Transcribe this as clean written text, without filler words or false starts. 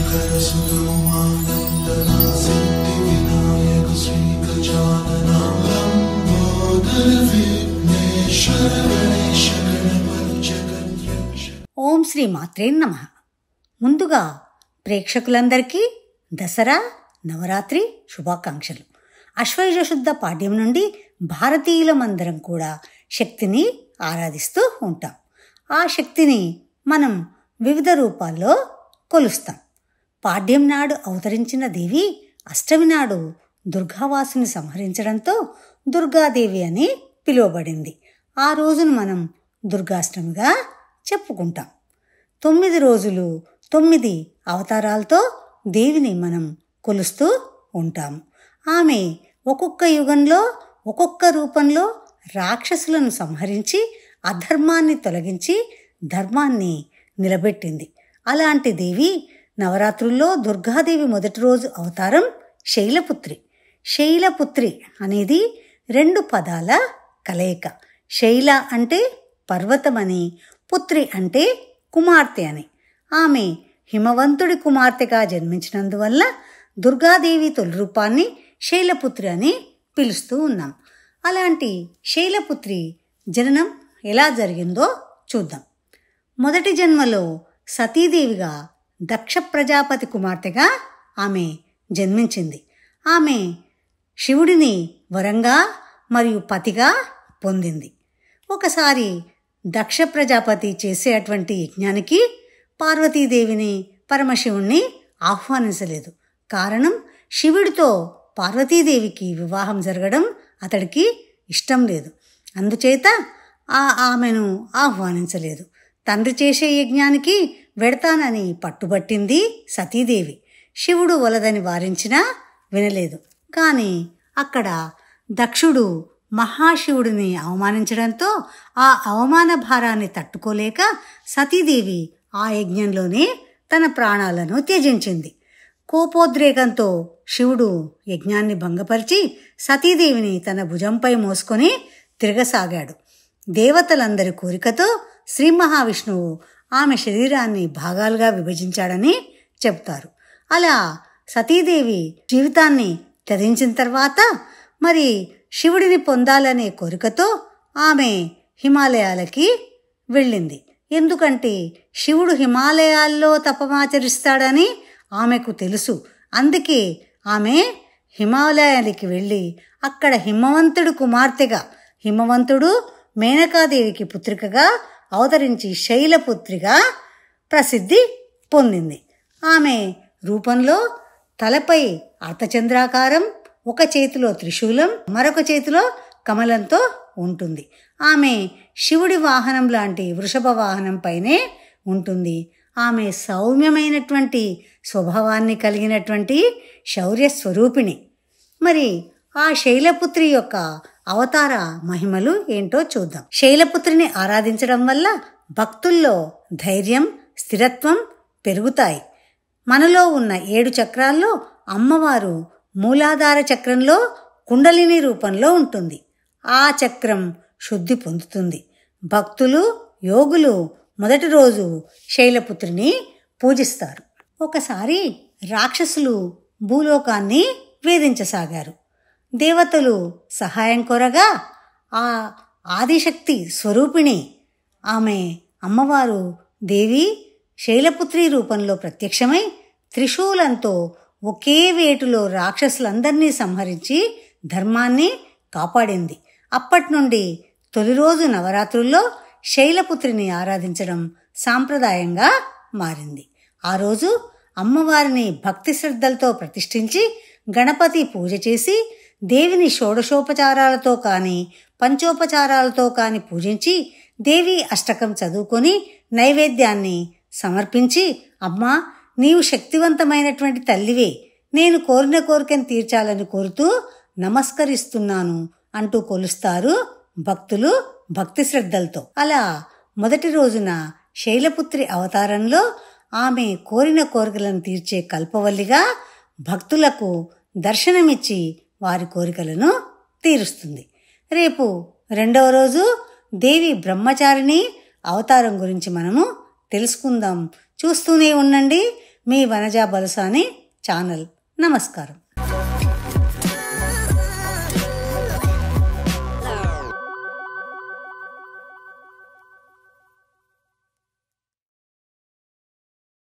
ఓం శ్రీ మాత్రే నమః. ముందుగా ప్రేక్షకులందరికీ దసరా నవరాత్రి శుభాకాంక్షలు. ఆశ్వయుజ శుద్ధ పాడ్యం నుండి భారతీయులమందరం కూడా శక్తిని ఆరాధిస్తూ ఉంటాం. ఆ శక్తిని మనం వివిధ రూపాల్లో కొలుస్తాం. పాడ్యం నాడు అవతరించిన దేవి అష్టమి నాడు దుర్గావాసుని సంహరించడంతో దుర్గాదేవి అని పిలువబడింది. ఆ రోజును మనం దుర్గాష్టమిగా చెప్పుకుంటాం. 9 రోజులు 9 అవతారాలతో దేవిని మనం కొలుస్తూ ఉంటాము. ఆమె ఒక్కొక్క యుగంలో ఒక్కొక్క రూపంలో రాక్షసులను సంహరించి అధర్మాన్ని తొలగించి ధర్మాన్ని నిలబెట్టింది. అలాంటి దేవి నవరాత్రుల్లో దుర్గాదేవి మొదటి రోజు అవతారం శైలపుత్రి. శైలపుత్రి అనేది 2 పదాల కలయిక. శైల అంటే పర్వతమని, పుత్రి అంటే కుమార్తె అని. ఆమె హిమవంతుడి కుమార్తెగా జన్మించినందువల్ల దుర్గాదేవి తొలి రూపాన్ని శైలపుత్రి అని పిలుస్తూ ఉన్నాం. అలాంటి శైలపుత్రి జననం ఎలా జరిగిందో చూద్దాం. మొదటి జన్మలో సతీదేవిగా దక్ష ప్రజాపతి కుమార్తెగా ఆమె జన్మించింది. ఆమె శివుడిని వరంగా మరియు పతిగా పొందింది. ఒకసారి దక్ష ప్రజాపతి చేసే అటువంటి యజ్ఞానికి పార్వతీదేవిని పరమశివుణ్ణి ఆహ్వానించలేదు. కారణం, శివుడితో పార్వతీదేవికి వివాహం జరగడం అతడికి ఇష్టం లేదు. అందుచేత ఆమెను ఆహ్వానించలేదు. తండ్రి చేసే యజ్ఞానికి వెడతానని పట్టుబట్టింది సతీదేవి. శివుడు వలదని వారించినా వినలేదు. కానీ అక్కడ దక్షుడు మహాశివుడిని అవమానించడంతో ఆ అవమాన భారాన్ని తట్టుకోలేక సతీదేవి ఆ యజ్ఞంలోనే తన ప్రాణాలను త్యజించింది. కోపోద్రేకంతో శివుడు యజ్ఞాన్ని భంగపరిచి సతీదేవిని తన భుజంపై మోసుకొని తిరగసాగాడు. దేవతలందరి కోరికతో శ్రీ మహావిష్ణువు ఆమె శరీరాన్ని భాగాలుగా విభజించాడని చెప్తారు. అలా సతీదేవి జీవితాన్ని త్యజించిన తర్వాత మరి శివుడిని పొందాలనే కోరికతో ఆమె హిమాలయాలకి వెళ్ళింది. ఎందుకంటే శివుడు హిమాలయాల్లో తపమాచరిస్తాడని ఆమెకు తెలుసు. అందుకే ఆమె హిమాలయాలకి వెళ్ళి అక్కడ హిమవంతుడు కుమార్తెగా, హిమవంతుడు మేనకాదేవికి పుత్రికగా అవతరించి శైలపుత్రిగా ప్రసిద్ధి పొందింది. ఆమె రూపంలో తలపై అర్ధచంద్రాకారం, ఒక చేతిలో త్రిశూలం, మరొక చేతిలో కమలంతో ఉంటుంది. ఆమె శివుడి వాహనం లాంటి వృషభ వాహనం పైనే ఉంటుంది. ఆమె సౌమ్యమైనటువంటి స్వభావాన్ని కలిగినటువంటి శౌర్య స్వరూపిణి. మరి ఆ శైలపుత్రి యొక్క అవతార మహిమలు ఏంటో చూద్దాం. శైలపుత్రిని ఆరాధించడం వల్ల భక్తుల్లో ధైర్యం, స్థిరత్వం పెరుగుతాయి. మనలో ఉన్న 7 చక్రాల్లో అమ్మవారు మూలాధార చక్రంలో కుండలిని రూపంలో ఉంటుంది. ఆ చక్రం శుద్ధి పొందుతుంది. భక్తులు, యోగులు మొదటి రోజు శైలపుత్రిని పూజిస్తారు. ఒకసారి రాక్షసులు భూలోకాన్ని వేధించసాగారు. దేవతలు సహాయం కోరగా ఆ ఆదిశక్తి స్వరూపిణి ఆమె అమ్మవారు దేవి శైలపుత్రి రూపంలో ప్రత్యక్షమై త్రిశూలంతో ఒకే వేటులో రాక్షసులందరినీ సంహరించి ధర్మాన్ని కాపాడింది. అప్పటి నుండి తొలి రోజు నవరాత్రుల్లో శైలపుత్రిని ఆరాధించడం సాంప్రదాయంగా మారింది. ఆ రోజు అమ్మవారిని భక్తి శ్రద్ధలతో ప్రతిష్ఠించి గణపతి పూజ చేసి దేవిని షోడశోపచారాలతో కానీ పంచోపచారాలతో కానీ పూజించి దేవి అష్టకం చదువుకొని నైవేద్యాన్ని సమర్పించి, అమ్మా నీవు శక్తివంతమైనటువంటి తల్లివే, నేను కోరిన కోరికను తీర్చాలని కోరుతూ నమస్కరిస్తున్నాను అంటూ కొలుస్తారు భక్తులు భక్తి శ్రద్ధలతో. అలా మొదటి రోజున శైలపుత్రి అవతారంలో ఆమె కోరిన కోరికలను తీర్చే కల్పవల్లిగా భక్తులకు దర్శనమిచ్చి వారి కోరికలను తీరుస్తుంది. రేపు 2వ రోజు దేవి బ్రహ్మచారిణి అవతారం గురించి మనము తెలుసుకుందాం. చూస్తూనే ఉండండి మీ వనజా బలుసాని ఛానల్. నమస్కారం.